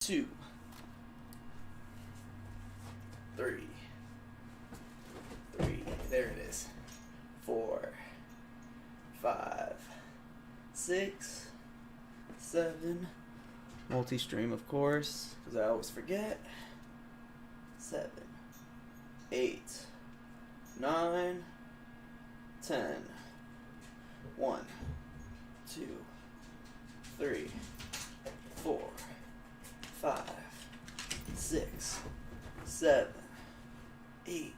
2, 3, there it is, 4, 5, 6, 7, multi-stream of course, because I always forget, 7, 8, 9, 10, 1, 2, 3, 4, 5, 6, 7, 8,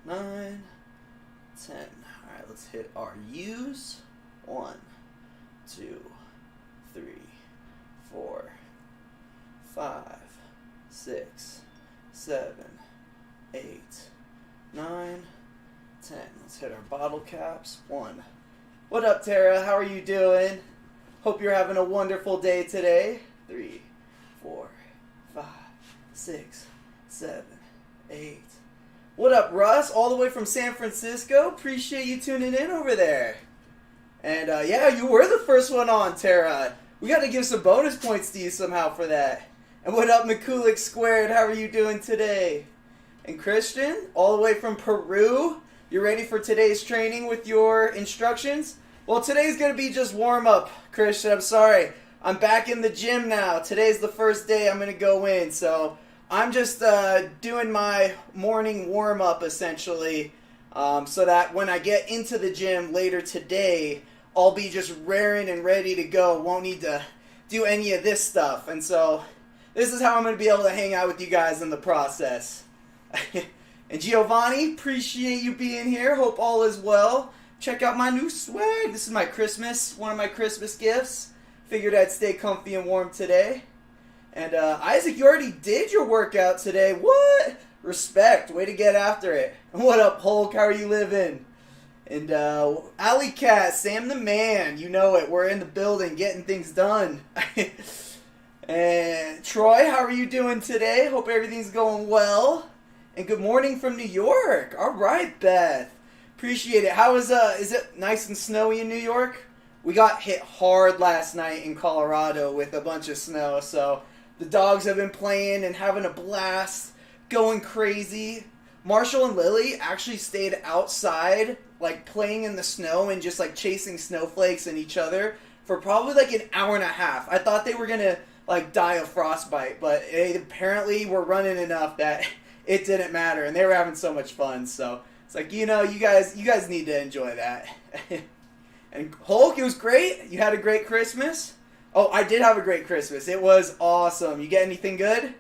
9, 10. Alright, let's hit our U's. 1, 2, 3, 4, 5, 6, 7, 8, 9, 10. Let's hit our bottle caps. 1. What up, Tara? How are you doing? Hope you're having a wonderful day today. 3, 4, 5, 6, 7, 8. What up, Russ? All the way from San Francisco. Appreciate you tuning in over there. And yeah, you were the first one on, Tara. We got to give some bonus points to you somehow for that. And what up, McCulick Squared? How are you doing today? And Christian, all the way from Peru. You ready for today's training with your instructions? Well, today's going to be just warm-up, Christian. I'm sorry. I'm back in the gym now. Today's the first day I'm going to go in. So I'm just doing my morning warm-up, essentially, so that when I get into the gym later today, I'll be just raring and ready to go. Won't need to do any of this stuff. And so this is how I'm going to be able to hang out with you guys in the process. And Giovanni, appreciate you being here. Hope all is well. Check out my new swag. This is my Christmas, one of my Christmas gifts. Figured I'd stay comfy and warm today. And Isaac, you already did your workout today. What? Respect. Way to get after it. And what up, Hulk? How are you living? And Alley Cat, Sam the man. You know it. We're in the building getting things done. And Troy, how are you doing today? Hope everything's going well. And good morning from New York. All right, Beth. Appreciate it. How is it nice and snowy in New York? We got hit hard last night in Colorado with a bunch of snow, so the dogs have been playing and having a blast, going crazy. Marshall and Lily actually stayed outside, like playing in the snow and just like chasing snowflakes and each other for probably like an hour and a half. I thought they were gonna like die of frostbite, but they apparently were running enough that it didn't matter, and they were having so much fun. So it's like, you know, you guys need to enjoy that. And Hulk, it was great. You had a great Christmas. Oh, I did have a great Christmas. It was awesome. You get anything good?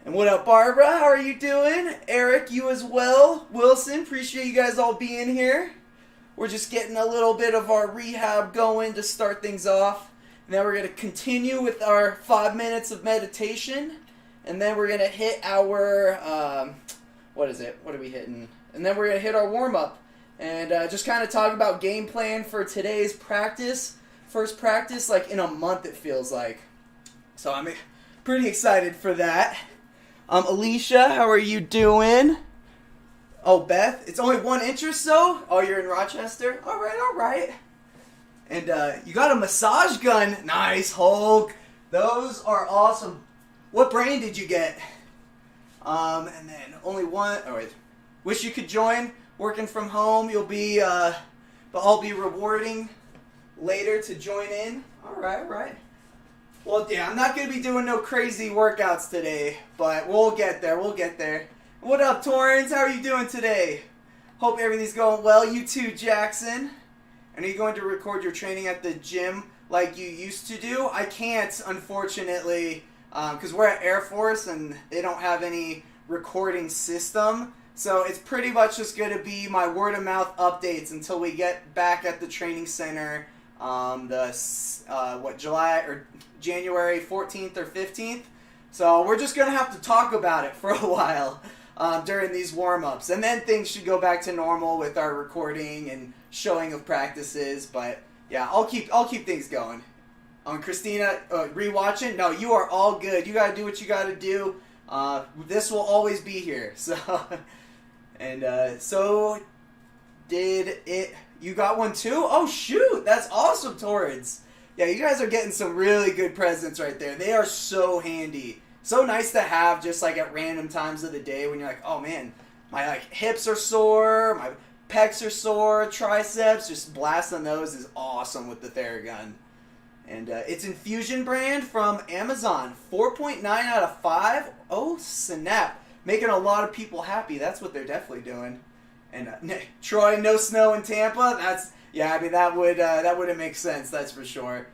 And what up, Barbara? How are you doing? Eric, you as well. Wilson, appreciate you guys all being here. We're just getting a little bit of our rehab going to start things off. And then we're going to continue with our 5 minutes of meditation. And then we're going to hit our, what is it? What are we hitting? And then we're going to hit our warm-up. And just kind of talk about game plan for today's practice. First practice, like in a month it feels like. So I'm pretty excited for that. Alicia, how are you doing? Oh, Beth, it's only 1 inch or so? Oh, you're in Rochester? All right. And you got a massage gun. Nice, Hulk. Those are awesome. What brand did you get? And then only one. Oh, wait. Wish you could join. Working from home, you'll be, but I'll be rewarding later to join in. All right. Well, yeah, I'm not going to be doing no crazy workouts today, but we'll get there. What up, Torrance? How are you doing today? Hope everything's going well. You too, Jackson. And are you going to record your training at the gym like you used to do? I can't, unfortunately, because we're at Air Force and they don't have any recording system. So it's pretty much just going to be my word-of-mouth updates until we get back at the training center January 14th or 15th. So we're just going to have to talk about it for a while during these warm-ups. And then things should go back to normal with our recording and showing of practices. But yeah, I'll keep things going. Christina, rewatching? No, you are all good. You got to do what you got to do. This will always be here. So... And so did it. You got one too? Oh shoot, that's awesome, Torrance. Yeah, you guys are getting some really good presents right there. They are so handy. So nice to have just like at random times of the day when you're like, oh man, my like hips are sore, my pecs are sore, triceps, just blasting those is awesome with the Theragun. And it's Infusion brand from Amazon. 4.9 out of 5. Oh, snap. Making a lot of people happy. That's what they're definitely doing. And Troy, no snow in Tampa. That's yeah. I mean that wouldn't make sense. That's for sure.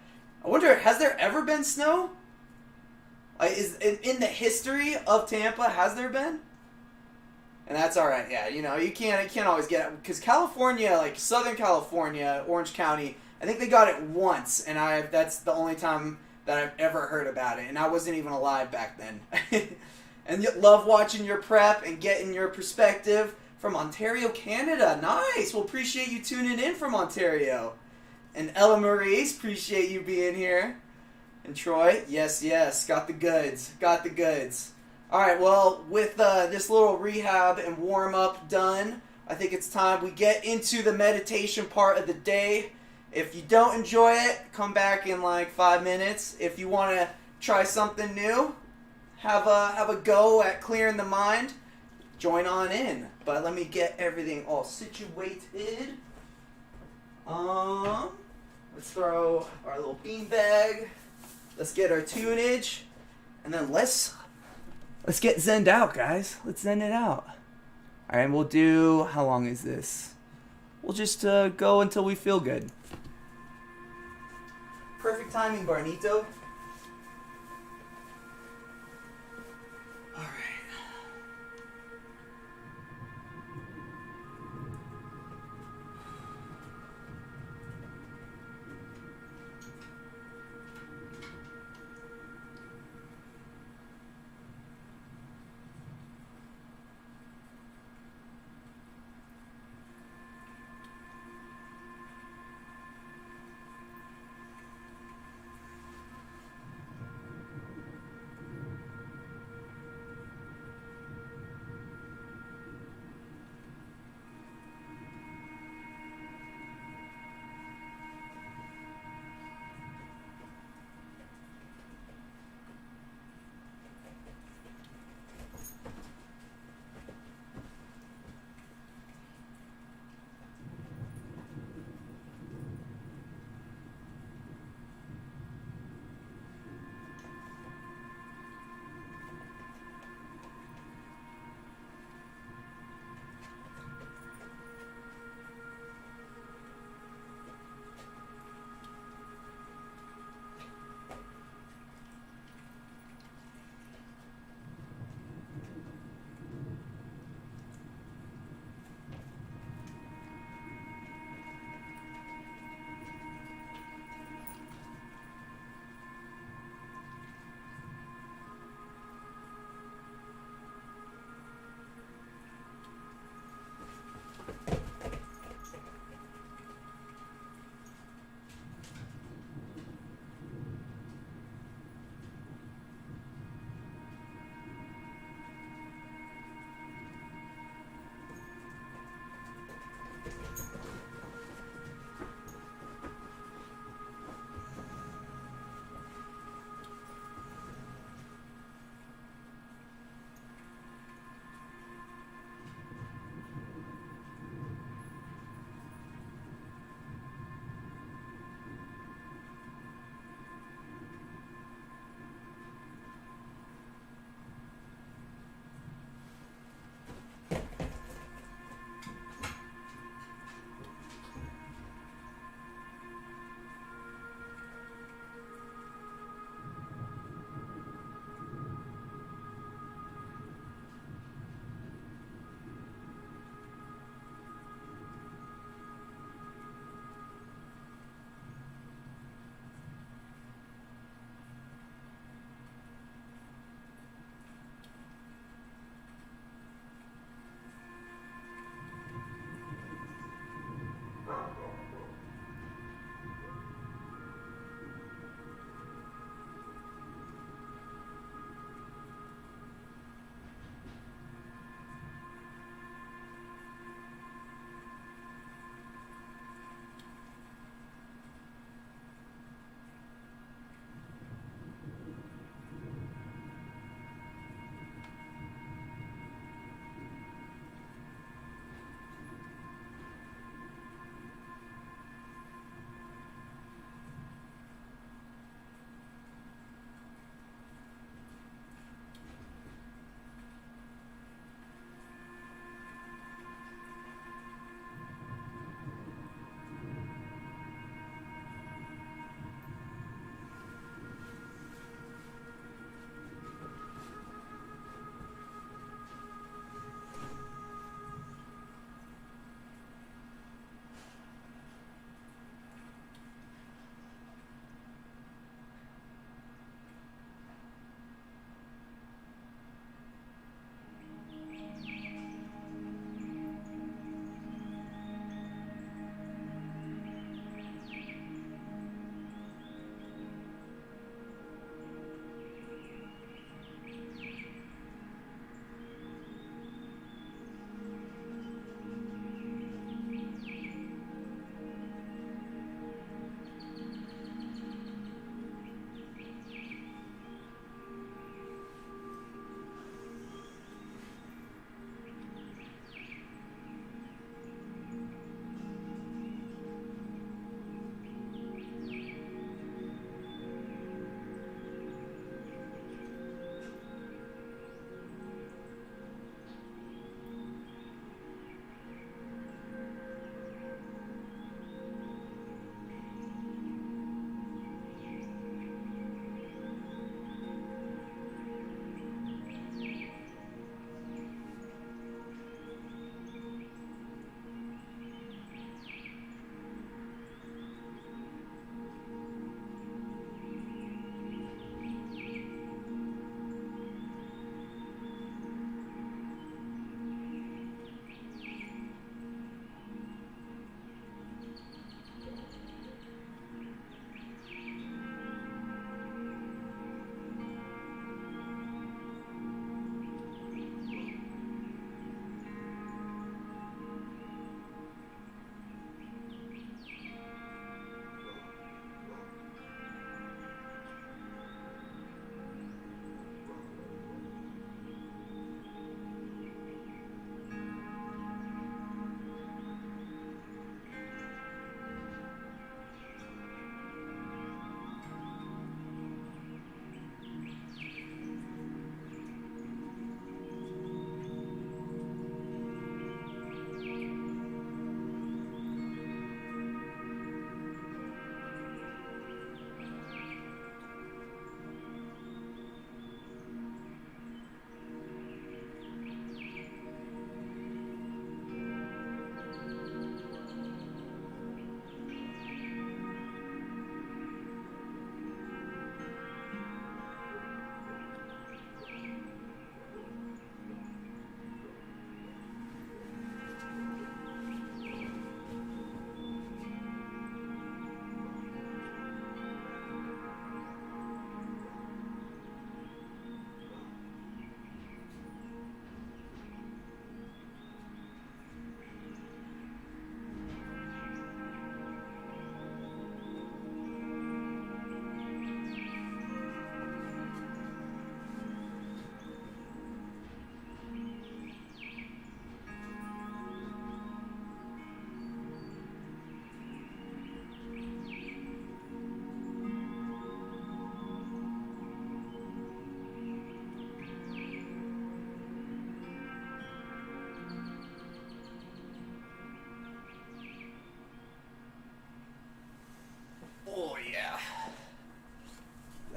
I wonder, has there ever been snow? Is in the history of Tampa, has there been? And that's all right. Yeah, you can't always get it because California, like Southern California, Orange County, I think they got it once, and that's the only time that I've ever heard about it, and I wasn't even alive back then. And love watching your prep and getting your perspective from Ontario, Canada. Nice. Well, appreciate you tuning in from Ontario. And Ella Maurice, appreciate you being here. And Troy, yes, got the goods. All right, well, with this little rehab and warm-up done, I think it's time we get into the meditation part of the day. If you don't enjoy it, come back in like 5 minutes. If you want to try something new, have a go at clearing the mind, join on in. But let me get everything all situated. Let's throw our little beanbag. Let's get our tunage, and then let's get zenned out, guys. Let's zen it out. All right, we'll do. How long is this? We'll just go until we feel good. Perfect timing, Barnito. All right.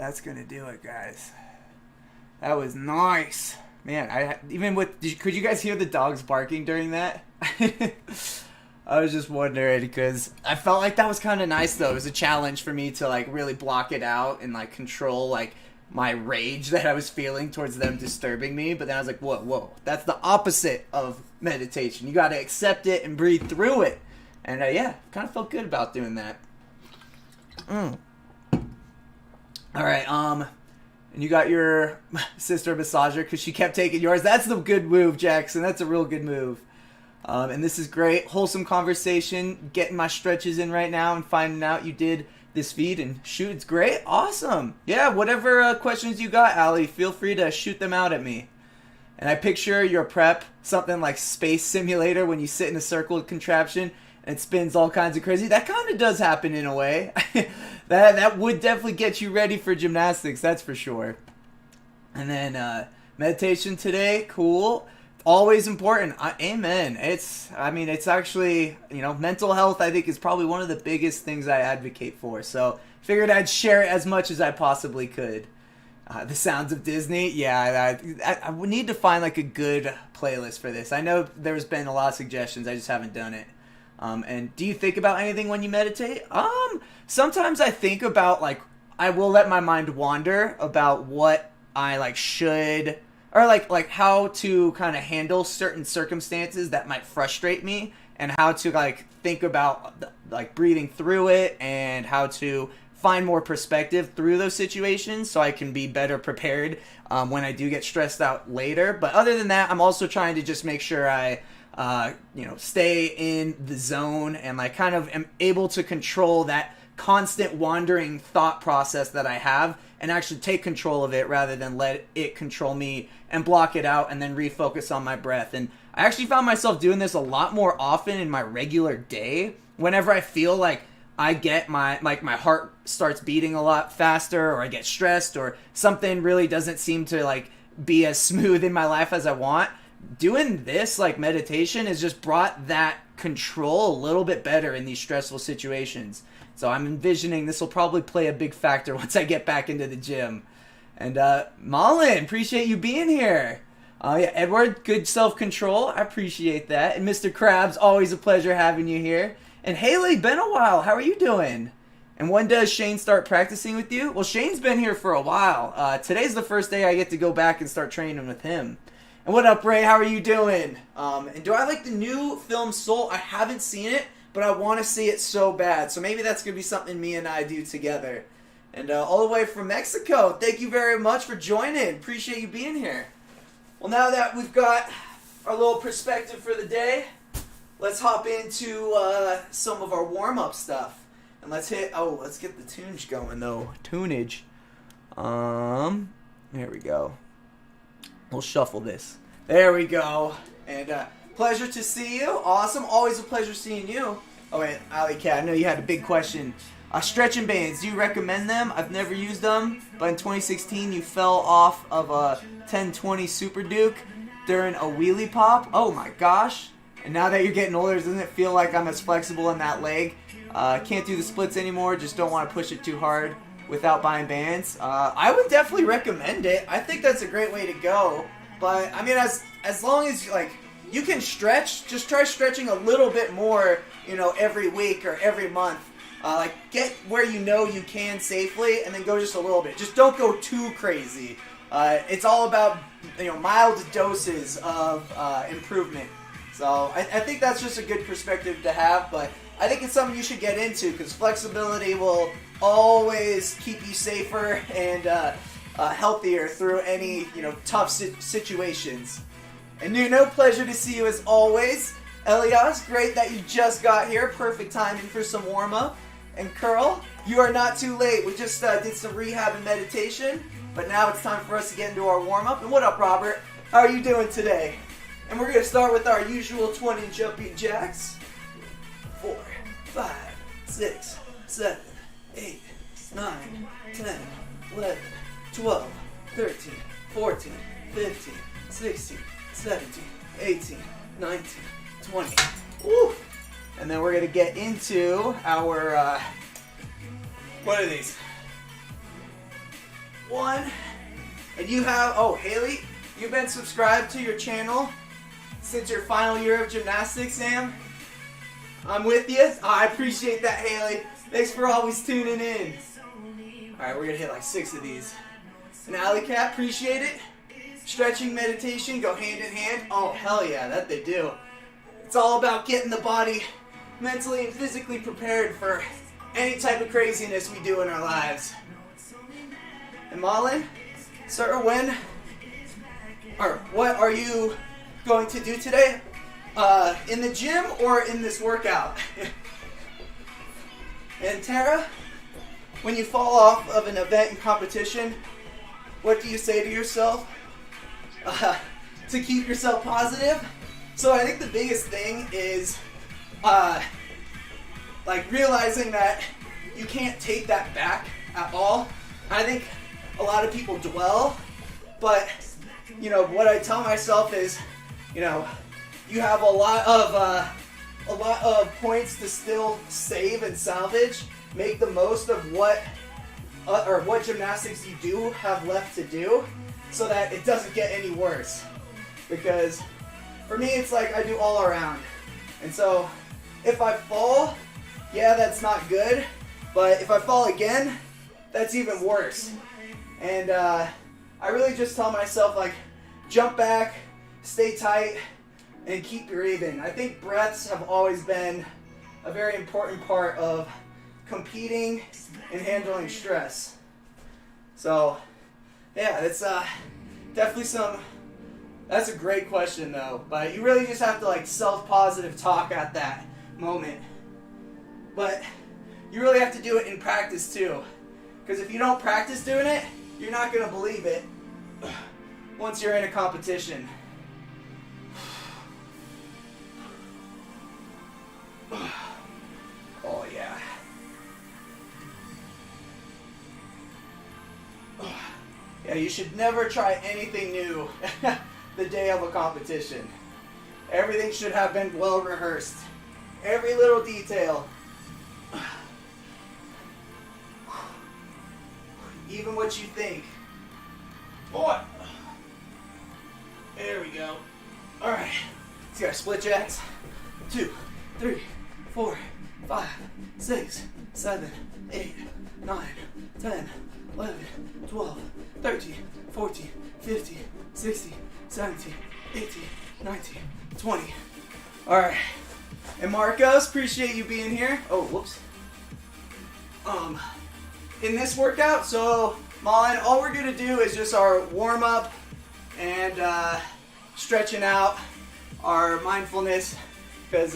That's gonna do it, guys. That was nice. Man, could you guys hear the dogs barking during that? I was just wondering because I felt like that was kind of nice though. It was a challenge for me to like really block it out and like control like my rage that I was feeling towards them disturbing me. But then I was like, whoa, that's the opposite of meditation. You got to accept it and breathe through it. And yeah, kind of felt good about doing that. All right, and you got your sister massager because she kept taking yours. That's the good move, Jackson. That's a real good move. And this is great. Wholesome conversation. Getting my stretches in right now and finding out you did this feed. And shoot, it's great. Awesome. Yeah, whatever questions you got, Allie, feel free to shoot them out at me. And I picture your prep, something like Space Simulator when you sit in a circle contraption and it spins all kinds of crazy. That kind of does happen in a way. that would definitely get you ready for gymnastics, that's for sure. And then meditation today, cool. Always important. Amen. It's actually, mental health I think is probably one of the biggest things I advocate for. So figured I'd share it as much as I possibly could. The Sounds of Disney. Yeah, I would need to find like a good playlist for this. I know there's been a lot of suggestions. I just haven't done it. And do you think about anything when you meditate? Sometimes I think about like, I will let my mind wander about what I like should, or like how to kind of handle certain circumstances that might frustrate me, and how to like think about like breathing through it and how to find more perspective through those situations so I can be better prepared when I do get stressed out later. But other than that, I'm also trying to just make sure I stay in the zone and like kind of am able to control that constant wandering thought process that I have and actually take control of it rather than let it control me and block it out and then refocus on my breath. And I actually found myself doing this a lot more often in my regular day whenever I feel like I get my heart starts beating a lot faster, or I get stressed, or something really doesn't seem to like be as smooth in my life as I want. Doing this like meditation has just brought that control a little bit better in these stressful situations. So I'm envisioning this will probably play a big factor once I get back into the gym. And Malin, appreciate you being here. Yeah, Edward, good self-control. I appreciate that. And Mr. Krabs, always a pleasure having you here. And Haley, been a while. How are you doing? And when does Shane start practicing with you? Well, Shane's been here for a while. Today's the first day I get to go back and start training with him. And what up, Ray? How are you doing? And do I like the new film Soul? I haven't seen it, but I want to see it so bad. So maybe that's going to be something me and I do together. And all the way from Mexico, thank you very much for joining. Appreciate you being here. Well, now that we've got our little perspective for the day, let's hop into some of our warm-up stuff. And let's get the tunage going, though. Tunage. There we go. We'll shuffle this. There we go. And pleasure to see you. Awesome. Always a pleasure seeing you. Oh, wait, Alley Cat, I know you had a big question. Stretching bands, do you recommend them? I've never used them, but in 2016 you fell off of a 1020 Super Duke during a wheelie pop. Oh my gosh. And now that you're getting older, doesn't it feel like I'm as flexible in that leg? Can't do the splits anymore, just don't want to push it too hard without buying bands. I would definitely recommend it. I think that's a great way to go. But I mean, as long as like you can stretch, just try stretching a little bit more, every week or every month. Like get where you know you can safely, and then go just a little bit. Just don't go too crazy. It's all about mild doses of improvement. So I think that's just a good perspective to have. But I think it's something you should get into because flexibility will always keep you safer and healthier through any tough situations. And pleasure to see you as always. Elias, great that you just got here. Perfect timing for some warm-up. And Curl, you are not too late. We just did some rehab and meditation, but now it's time for us to get into our warm-up. And what up, Robert? How are you doing today? And we're going to start with our usual 20 jumping jacks. 4, 5, 6, 7, 8, 9, 10, 11, 12, 13, 14, 15, 16, 17, 18, 19, 20. Woo! And then we're going to get into our, what are these? one. And you have, oh, Haley, you've been subscribed to your channel since your final year of gymnastics, Sam. I'm with you. I appreciate that, Haley. Thanks for always tuning in. Alright, we're going to hit like 6 of these. An alley cat, appreciate it. Stretching, meditation, go hand in hand. Oh, hell yeah, that they do. It's all about getting the body mentally and physically prepared for any type of craziness we do in our lives. And Malin, sir, what are you going to do today? In the gym or in this workout? And Tara, when you fall off of an event and competition, what do you say to yourself to keep yourself positive? So I think the biggest thing is like realizing that you can't take that back at all. I think a lot of people dwell, but you know what I tell myself is, you know, you have a lot of points to still save and salvage. Make the most of what gymnastics you do have left to do, so that it doesn't get any worse. Because for me, it's like I do all around, and so if I fall, yeah, that's not good. But if I fall again, that's even worse. And I really just tell myself, like, jump back, stay tight, and keep breathing. I think breaths have always been a very important part of competing and handling stress. So, yeah, it's definitely that's a great question though. But you really just have to like self-positive talk at that moment. But you really have to do it in practice too. Because if you don't practice doing it, you're not going to believe it once you're in a competition. Oh yeah. Yeah, you should never try anything new the day of a competition. Everything should have been well rehearsed. Every little detail. Even what you think. Boy. There we go. Alright. Let's get our split jacks. 2, 3, 4, 5, 6, 7, 8, 9, 10, 11, 12, 13, 14, 15, 16, 17, 18, 19, 20. Alright. And Marcos, appreciate you being here. Oh, whoops. In this workout, so Malin, all we're gonna do is just our warm up and stretching out, our mindfulness, because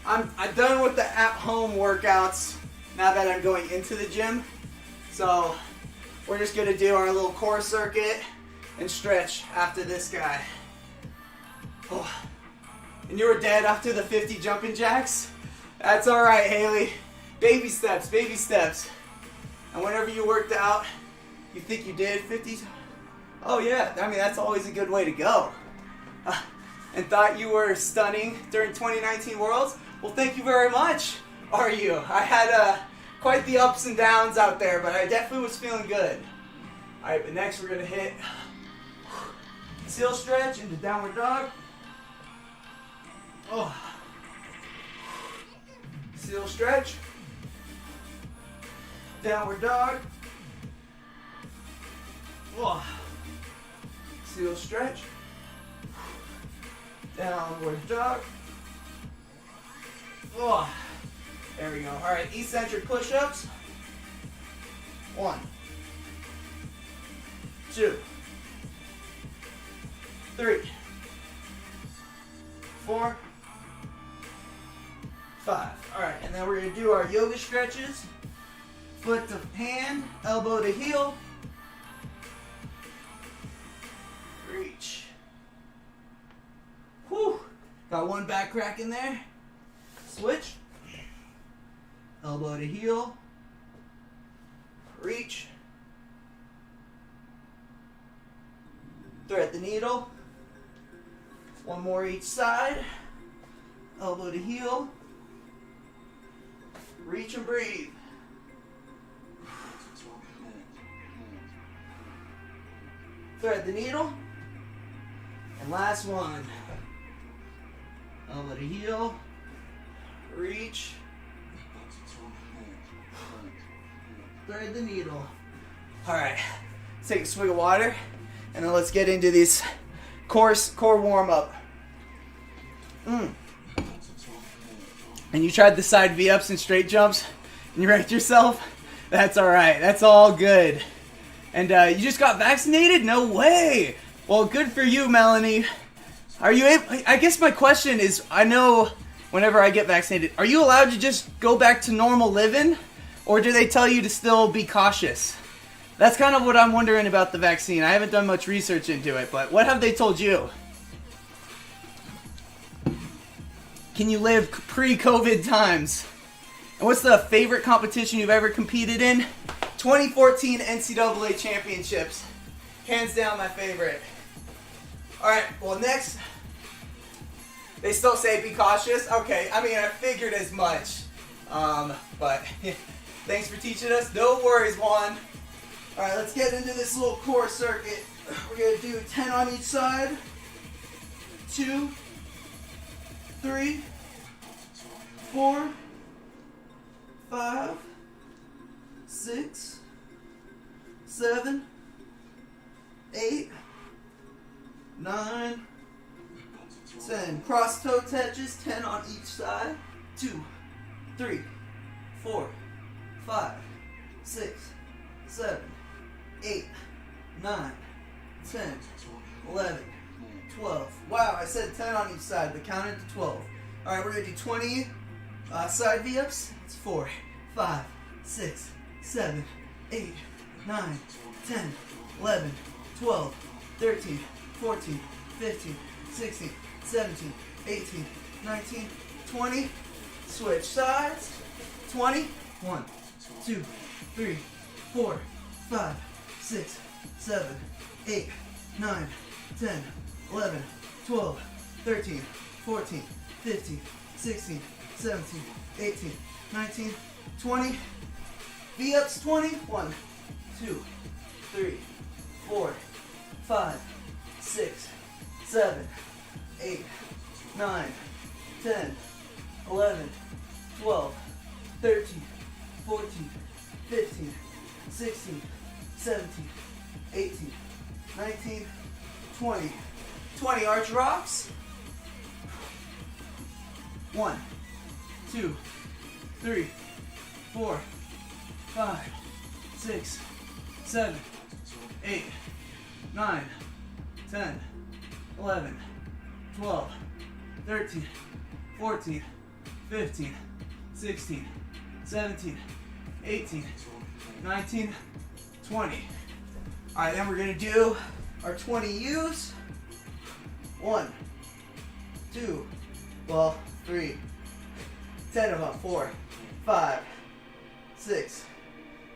I'm done with the at-home workouts now that I'm going into the gym. So we're just gonna do our little core circuit and stretch after this guy. Oh. And you were dead after the 50 jumping jacks? That's alright, Haley. Baby steps, baby steps. And whenever you worked out, you think you did 50? Oh yeah, I mean that's always a good way to go. And thought you were stunning during 2019 Worlds? Well, thank you very much. Are you? I had quite the ups and downs out there, but I definitely was feeling good. All right, but next we're gonna hit seal stretch into downward dog. Oh, seal stretch. Downward dog. Oh. Seal stretch. Downward dog. Oh. There we go. Alright, eccentric push-ups. 1, 2, 3, 4, 5. Alright, and then we're going to do our yoga stretches. Foot to hand, elbow to heel. Reach. Whew. Got one back crack in there. Switch. Elbow to heel. Reach. Thread the needle. One more each side. Elbow to heel. Reach and breathe. Thread the needle. And last one. Elbow to heel. Reach. Thread the needle. Alright, let's take a swig of water and then let's get into this core warm up. And you tried the side V-ups and straight jumps and you wrecked yourself? That's alright, that's all good. And you just got vaccinated? No way! Well, good for you, Melanie. Are you able, I guess my question is, I know whenever I get vaccinated, are you allowed to just go back to normal living? Or do they tell you to still be cautious? That's kind of what I'm wondering about the vaccine. I haven't done much research into it, but what have they told you? Can you live pre-COVID times? And what's the favorite competition you've ever competed in? 2014 NCAA Championships. Hands down my favorite. Alright, well next, they still say be cautious. Okay, I mean I figured as much. But thanks for teaching us. No worries, Juan. Alright, let's get into this little core circuit. We're going to do 10 on each side. 2, 3, 4, 5, 6, 7, 8, 9, 10. Cross toe touches, 10 on each side. 2, 3, 4, 5, 6, 7, 8, 9, 10, 11, 12. Wow, I said 10 on each side, but counted to 12. Alright, we're going to do 20 side V-ups. It's 4, 5, 6, 7, 8, 9, 10, 11, 12, 13, 14, 15, 16, 17, 18, 19, 20. Switch sides. 20. 1, 2, 3, 4, 5, 6, 7, 8, 9, 10, 11, 12, 13, 14, 15, 16, 17, 18, 19, 20. V-ups 20. 1, 2, 3, 4, 5, 6, 7, 8, 9, 10, 11, 12, 13, 14, 15, 16, 17, 18, 19, 20. 20 arch rocks. 1, 2, 3, 4, 5, 6, 7, 8, 9, 10, 11, 12, 13, 14, 15, 16, 17, 18, 19, 20. Alright, then we're going to do our 20 U's. 1, 2, 3, 10 of them. 4, 5, 6,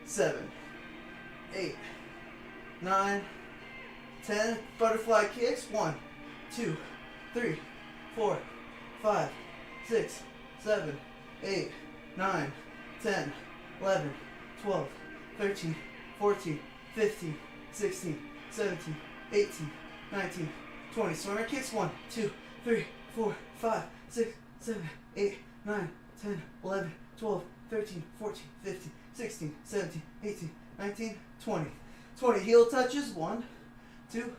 7, 8, 9, 10. Butterfly kicks. 1, 2, 3, 4, 5, 6, 7, 8, 9, 10, 11, 12, 13, 14, 15, 16, 17, 18, 19, 20. Swimmer kicks. 1, 2, 3, 4, 5, 6, 7, 8, 9, 10, 11, 12, 13, 14, 15, 16, 17, 18, 19, 20. 20 heel touches. 1, 2,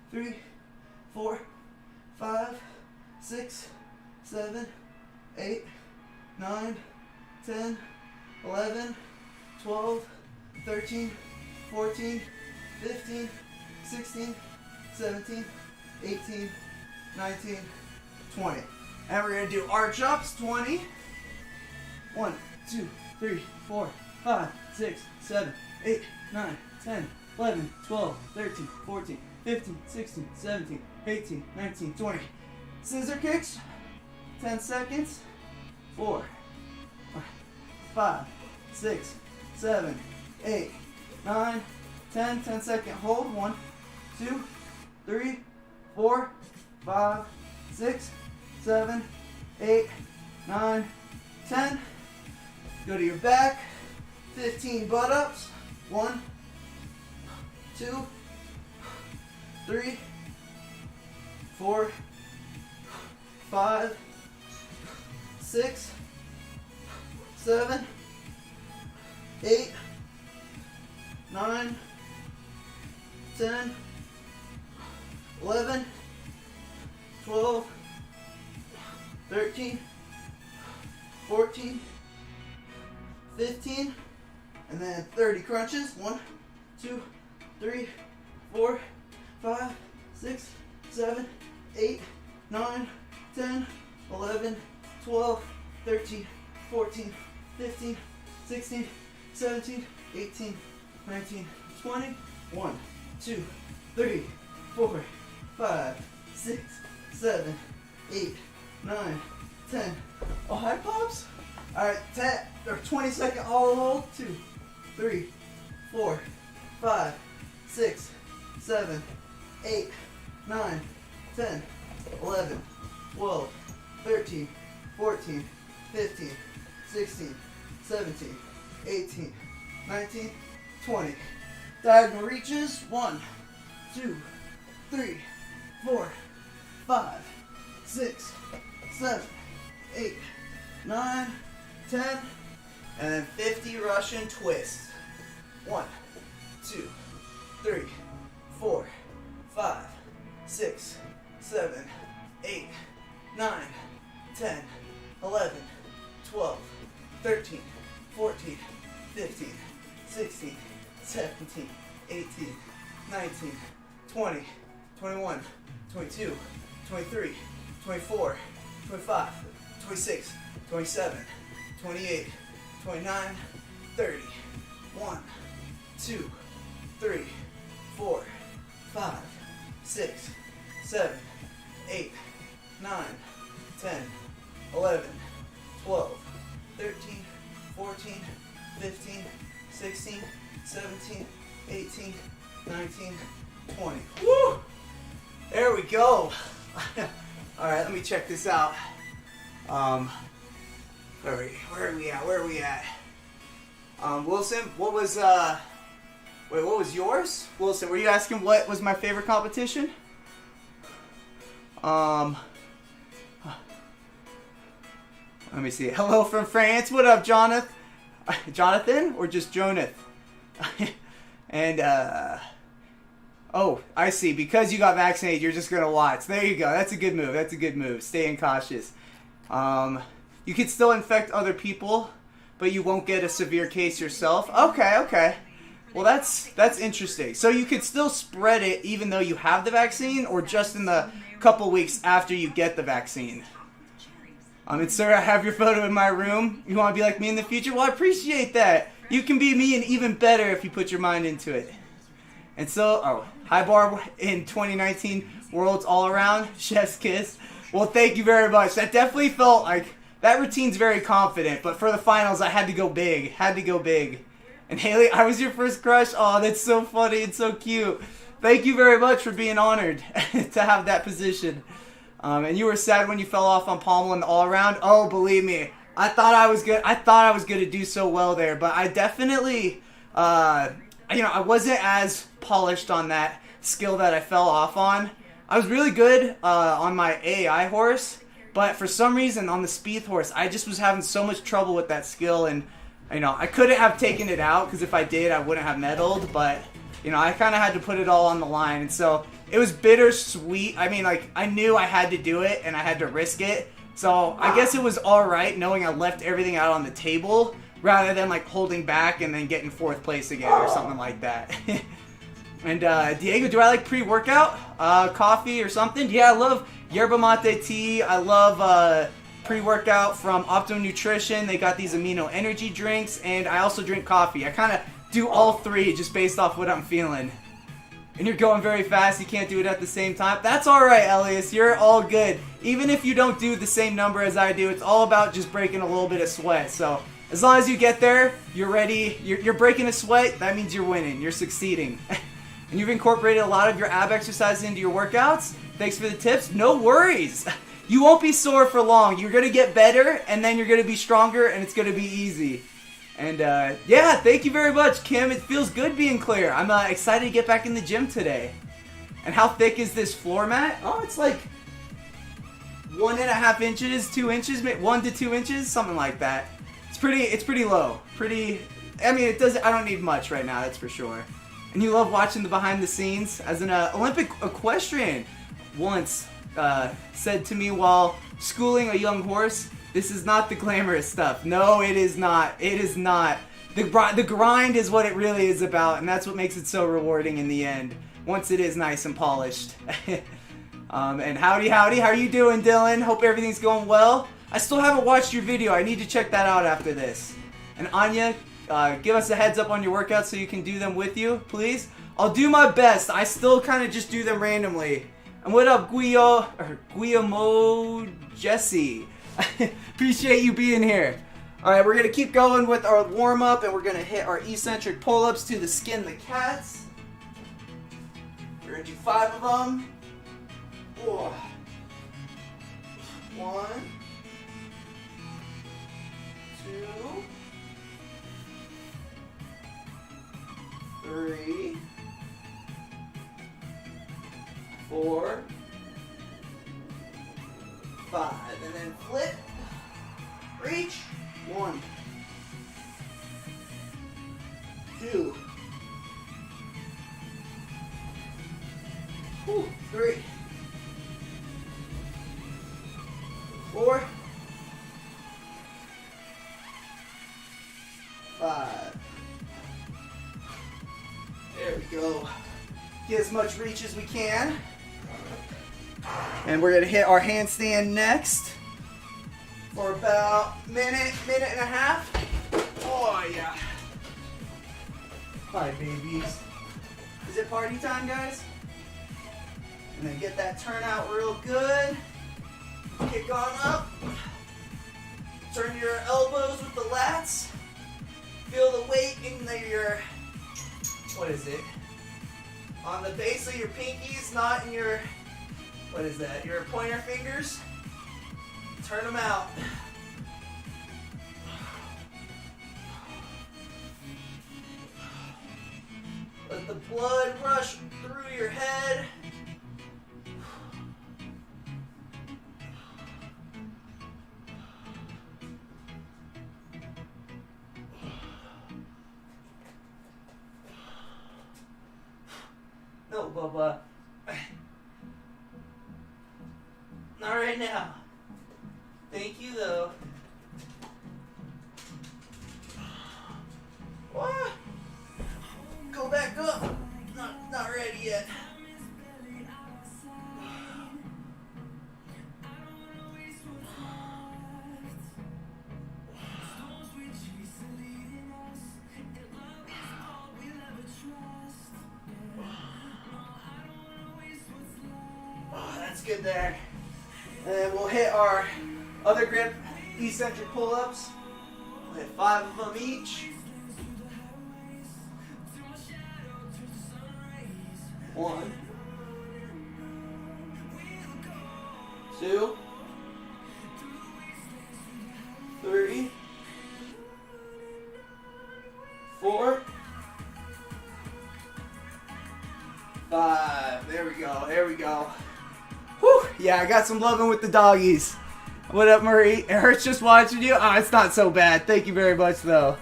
3, 4, 5, 6, 7, 8, 9, 10, 11, 12, 13, 14, 15, 16, 17, 18, 19, 20. And we're going to do arch ups. 20. 1, 2, 3, 4, 5, 6, 7, 8, 9, 10, 11, 12, 13, 14, 15, 16, 17, 18, 19, 20. Scissor kicks. 10 seconds. 4, 5, 6, 7, 8, 9, 10. 10-second hold. 1, 2, 3, 4, 5, 6, 7, 8, 9, 10. Go to your back. 15 butt ups. 1, 2, 3, 4, 5, 6, 7, 8, 9, 10, 11, 12, 13, 14, 15, and then 30 crunches. 1, 2, 3, 4, 5, 6, 7, 8, 9, 10, 11, 12, 13, 14, 15, 16, 17, 18, 19, 20. 1, 2, 3, 4, 5, 6, 7, 8, 9, 10. Oh, hi, Pops. All right, 10 or 20-second all hold. 2, 3, 4, 5, 6, 7, 8, 9, 10, 11, 12, 13, 14, 15, 16, 17, 18, 19, 20. Diagonal reaches. 1, 2, 3, 4, 5, 6, 7, 8, 9, 10, and then 50 Russian twists. 1, 2, 3, 4, 5, 6, 7, 8, 9, 10, 11, 12, 13, 14, 15, 16, 17, 18, 19, 20, 21, 22, 23, 24, 25, 26, 27, 28, 29, 30. 1, 2, 3, 4, 5, 6, 7, 8, 9, 10, 11, 12, 13, 14, 15, 16, 17, 18, 19, 20. Woo! There we go. Alright, let me check this out. Where are we at? Wilson, what was yours? Wilson, were you asking what was my favorite competition? Let me see. Hello from France. What up, Jonathan? Jonathan or just Jonath? And oh, I see. Because you got vaccinated, you're just gonna watch. There you go. That's a good move. That's a good move. Staying cautious. You can still infect other people, but you won't get a severe case yourself. Okay. Well, that's interesting. So you could still spread it even though you have the vaccine, or just in the couple weeks after you get the vaccine. And sir, I have your photo in my room. You want to be like me in the future? Well, I appreciate that. You can be me and even better if you put your mind into it. And so, hi Barb in 2019 Worlds All Around, Chef's Kiss. Well, thank you very much. That definitely felt like, that routine's very confident, but for the finals, I had to go big. And Haley, I was your first crush. Oh, that's so funny and so cute. Thank you very much for being honored to have that position. And you were sad when you fell off on pommel and all around. Oh, believe me, I thought I was good. I thought I was going to do so well there, but I definitely, I wasn't as polished on that skill that I fell off on. I was really good on my AI horse, but for some reason on the speed horse, I just was having so much trouble with that skill, and I couldn't have taken it out, because if I did, I wouldn't have medaled, but I kind of had to put it all on the line, and so it was bittersweet. I mean, like, I knew I had to do it, and I had to risk it, so I guess it was alright knowing I left everything out on the table, rather than, like, holding back and then getting 4th place again, or something like that. And, Diego, do I like pre-workout? Coffee or something? Yeah, I love yerba mate tea. I love, pre-workout from Optimum Nutrition. They got these amino energy drinks, and I also drink coffee. I kind of do all three just based off what I'm feeling. And you're going very fast. You can't do it at the same time. That's all right, Elias. You're all good. Even if you don't do the same number as I do, it's all about just breaking a little bit of sweat. So as long as you get there, you're ready. You're breaking a sweat. That means you're winning. You're succeeding. And you've incorporated a lot of your ab exercises into your workouts. Thanks for the tips. No worries. You won't be sore for long. You're going to get better, and then you're going to be stronger, and it's going to be easy. And, yeah, thank you very much, Kim. It feels good being clear. I'm excited to get back in the gym today. And how thick is this floor mat? Oh, it's like 1.5 inches, 2 inches, 1 to 2 inches, something like that. It's pretty low. I mean, I don't need much right now, that's for sure. And you love watching the behind the scenes. As an Olympic equestrian once said to me while schooling a young horse, this is not the glamorous stuff. No, it is not. It is not. The grind is what it really is about, and that's what makes it so rewarding in the end, once it is nice and polished. And howdy, how are you doing, Dylan? Hope everything's going well. I still haven't watched your video. I need to check that out after this. And Anya, give us a heads up on your workouts so you can do them with you, please. I'll do my best. I still kind of just do them randomly. And what up, Guillermo Jesse? Appreciate you being here. Alright, we're going to keep going with our warm-up, and we're going to hit our eccentric pull-ups to the skin the cats. We're going to do 5 of them. 1, 2, 3, 4, 5, and then flip, reach, 1, 2, 3, 4, 5. There we go. Get as much reach as we can. And we're going to hit our handstand next for about minute and a half. Oh, yeah. Hi, babies. Is it party time, guys? And then get that turnout real good. Kick on up. Turn your elbows with the lats. Feel the weight in your, what is it? On the base of your pinkies, not in your, what is that? Your pointer fingers. Turn them out. Let the blood rush through your head. No, Bubba. Not right now. Thank you, though. What? Go back up. Not ready yet. That's good there. And then we'll hit our other grip eccentric pull-ups. We'll hit 5 of them each. 1, 2, 3, 4, 5. There we go. There we go. Whew. Yeah, I got some loving with the doggies. What up, Murray? It hurts just watching you? Oh, it's not so bad. Thank you very much, though.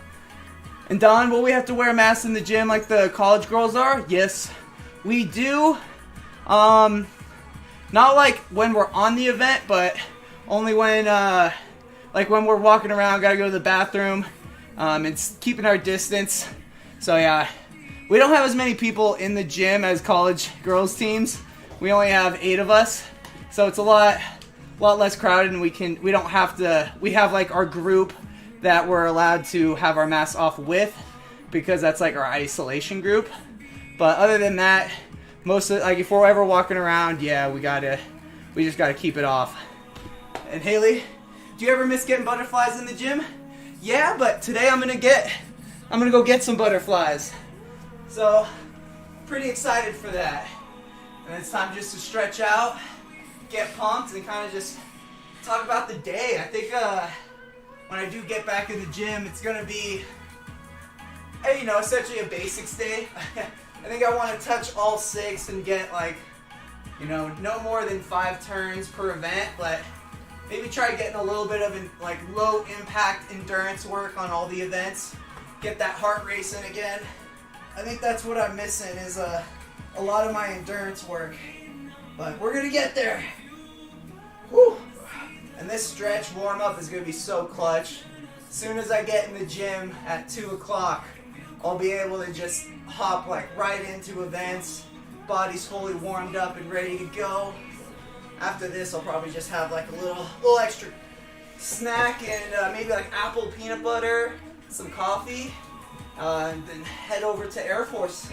And Don, will we have to wear masks in the gym like the college girls are? Yes, we do. Not like when we're on the event, but only when, like when we're walking around, gotta go to the bathroom, and keeping our distance. So yeah, we don't have as many people in the gym as college girls teams. We only have 8 of us, so it's a lot less crowded, and we don't have to. We have like our group that we're allowed to have our masks off with, because that's like our isolation group. But other than that, most of, like if we're ever walking around, yeah, we just gotta keep it off. And Haley, do you ever miss getting butterflies in the gym? Yeah, but today I'm gonna go get some butterflies. So, pretty excited for that. And it's time just to stretch out, get pumped, and kind of just talk about the day. I think when I do get back in the gym, it's going to be, you know, essentially a basics day. I think I want to touch all 6 and get like, you know, no more than 5 turns per event, but maybe try getting a little bit of like low impact endurance work on all the events. Get that heart racing again. I think that's what I'm missing is a lot of my endurance work. But we're gonna get there. Whew. And this stretch warm up is gonna be so clutch. As soon as I get in the gym at 2 o'clock, I'll be able to just hop like right into events. Body's fully warmed up and ready to go. After this, I'll probably just have like a little extra snack and maybe like apple peanut butter, some coffee, and then head over to Air Force.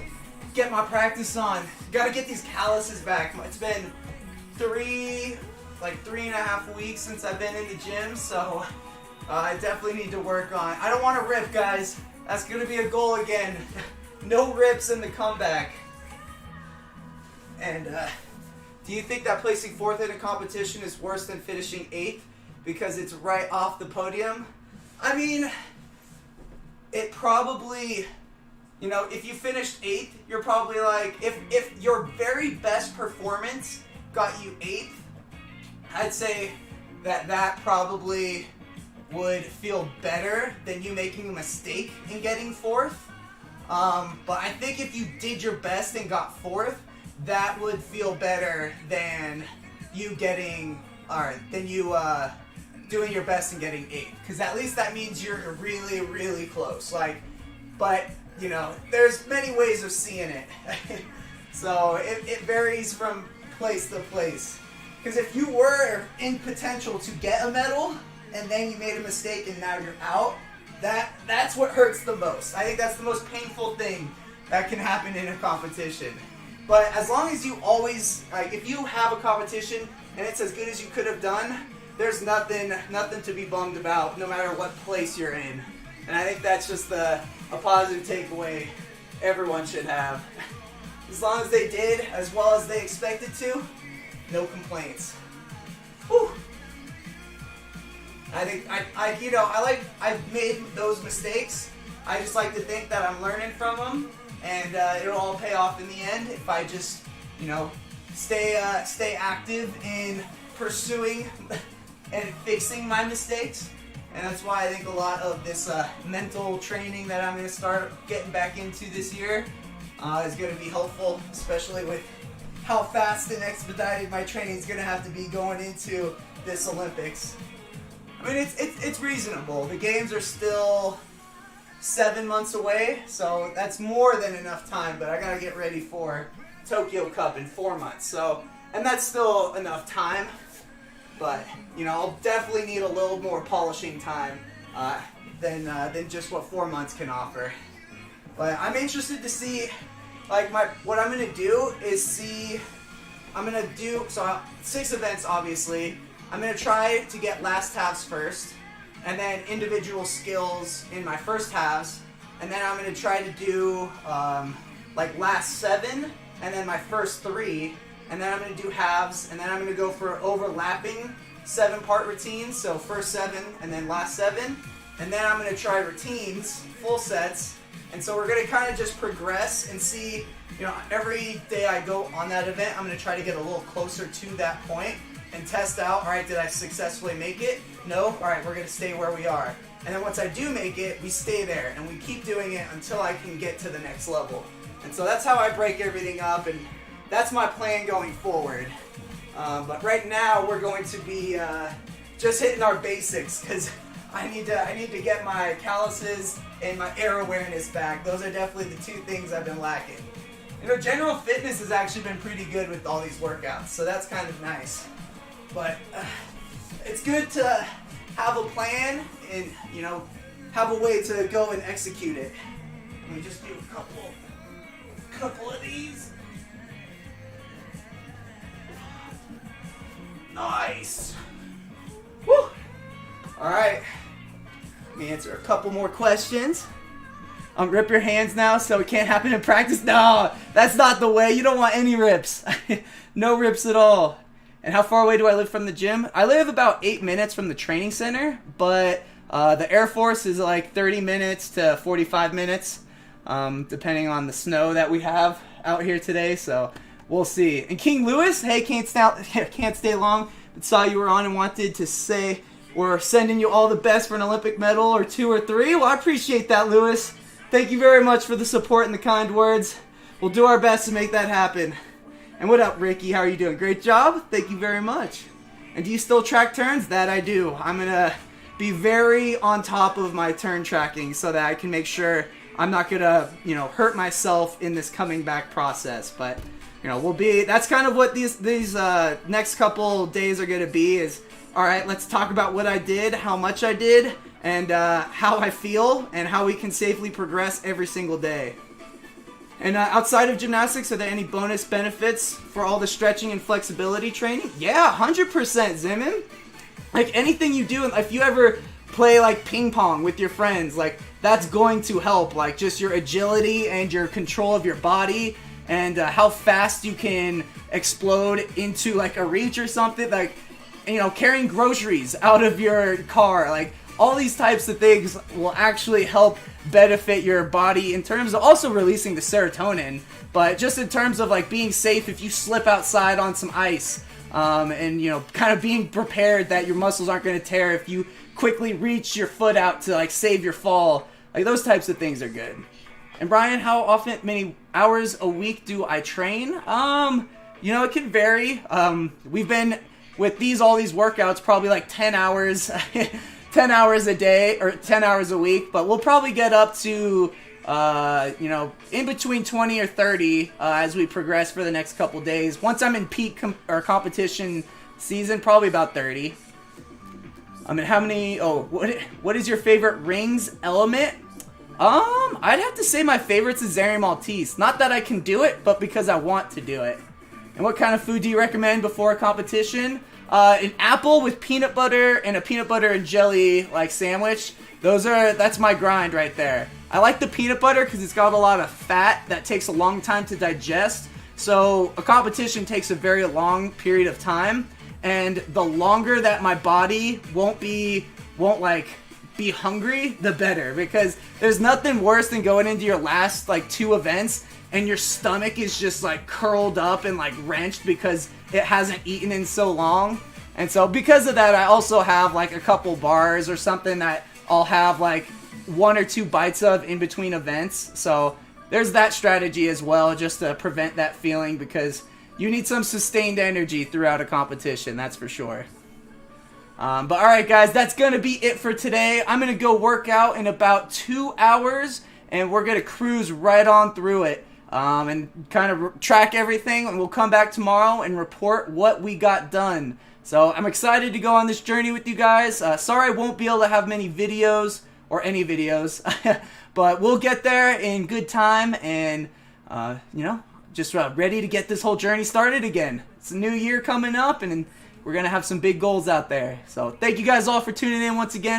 Get my practice on. Gotta get these calluses back. It's been 3.5 weeks since I've been in the gym, so I definitely need to work on. I don't want to rip, guys. That's gonna be a goal again. No rips in the comeback. And do you think that placing 4th in a competition is worse than finishing 8th because it's right off the podium? I mean, it probably, you know, if you finished 8th, you're probably like, if your very best performance got you 8th, I'd say that probably would feel better than you making a mistake in getting 4th. But I think if you did your best and got 4th, that would feel better than you getting, doing your best and getting 8th. Because at least that means you're really, really close. Like, but, you know, there's many ways of seeing it. So it varies from place to place. Because if you were in potential to get a medal, and then you made a mistake and now you're out, that's what hurts the most. I think that's the most painful thing that can happen in a competition. But as long as you always, like, if you have a competition and it's as good as you could have done, there's nothing to be bummed about, no matter what place you're in. And I think that's just a positive takeaway everyone should have. As long as they did as well as they expected to, no complaints. Whew. I think I've made those mistakes. I just like to think that I'm learning from them, and it'll all pay off in the end if I just, you know, stay active in pursuing and fixing my mistakes. And that's why I think a lot of this mental training that I'm going to start getting back into this year is going to be helpful, especially with how fast and expedited my training is going to have to be going into this Olympics. I mean, it's reasonable. The games are still 7 months away, so that's more than enough time, but I gotta get ready for Tokyo Cup in 4 months, so, and that's still enough time, but, you know, I'll definitely need a little more polishing time than just what 4 months can offer. But I'm interested to see, like, what I'm gonna do is so 6 events, obviously. I'm going to try to get last halves first, and then individual skills in my first halves, and then I'm going to try to do like last 7, and then my first 3, and then I'm going to do halves, and then I'm going to go for overlapping 7-part routines, so first 7 and then last 7, and then I'm going to try routines, full sets, and so we're going to kind of just progress and see, you know, every day I go on that event, I'm going to try to get a little closer to that point, and test out, all right, did I successfully make it? No? All right, we're going to stay where we are. And then once I do make it, we stay there, and we keep doing it until I can get to the next level. And so that's how I break everything up, and that's my plan going forward. But right now, we're going to be just hitting our basics, because I need to get my calluses and my air awareness back. Those are definitely the 2 things I've been lacking. You know, general fitness has actually been pretty good with all these workouts, so that's kind of nice. But it's good to have a plan and, you know, have a way to go and execute it. Let me just do a couple of these. Nice. Woo! All right. Let me answer a couple more questions. Rip your hands now so it can't happen in practice. No, that's not the way. You don't want any rips. No rips at all. And how far away do I live from the gym? I live about 8 minutes from the training center, but the Air Force is like 30 minutes to 45 minutes. depending on the snow that we have out here today. So we'll see. And King Lewis, hey, can't stay long, but saw you were on and wanted to say we're sending you all the best for an Olympic medal or 2 or 3. Well, I appreciate that, Lewis. Thank you very much for the support and the kind words. We'll do our best to make that happen. And what up, Ricky? How are you doing? Great job. Thank you very much. And do you still track turns? That I do. I'm going to be very on top of my turn tracking so that I can make sure I'm not going to, hurt myself in this coming back process. But, that's kind of what these next couple days are going to be is, all right, let's talk about what I did, how much I did, and how I feel, and how we can safely progress every single day. And outside of gymnastics, are there any bonus benefits for all the stretching and flexibility training? Yeah, 100%, Zimin. Like anything you do, if you ever play like ping pong with your friends, like that's going to help. Like just your agility and your control of your body, and how fast you can explode into like a reach or something. Like, carrying groceries out of your car, like all these types of things will actually help benefit your body in terms of also releasing the serotonin, but just in terms of like being safe if you slip outside on some ice, and kind of being prepared that your muscles aren't going to tear if you quickly reach your foot out to like save your fall. Like those types of things are good. And Brian, how often, many hours a week do I train? It can vary. We've been with all these workouts probably like 10 hours 10 hours a day or 10 hours a week, but we'll probably get up to in between 20 or 30 as we progress for the next couple days. Once I'm in peak competition season, probably about 30. I mean, how many? What is your favorite rings element? I'd have to say my favorite's the Zeri Maltese. Not that I can do it, but because I want to do it. And what kind of food do you recommend before a competition? An apple with peanut butter and a peanut butter and jelly like sandwich. That's my grind right there. I like the peanut butter because it's got a lot of fat that takes a long time to digest. So a competition takes a very long period of time, and the longer that my body won't be hungry, the better, because there's nothing worse than going into your last like 2 events and your stomach is just like curled up and like wrenched because it hasn't eaten in so long. And so because of that, I also have like a couple bars or something that I'll have like 1 or 2 bites of in between events. So there's that strategy as well, just to prevent that feeling, because you need some sustained energy throughout a competition, that's for sure. But alright guys, that's going to be it for today. I'm going to go work out in about 2 hours, and we're going to cruise right on through it. And kind of track everything, and we'll come back tomorrow and report what we got done. So I'm excited to go on this journey with you guys. Sorry I won't be able to have many videos, or any videos, but we'll get there in good time, and just ready to get this whole journey started again. It's a new year coming up, and we're going to have some big goals out there. So thank you guys all for tuning in once again.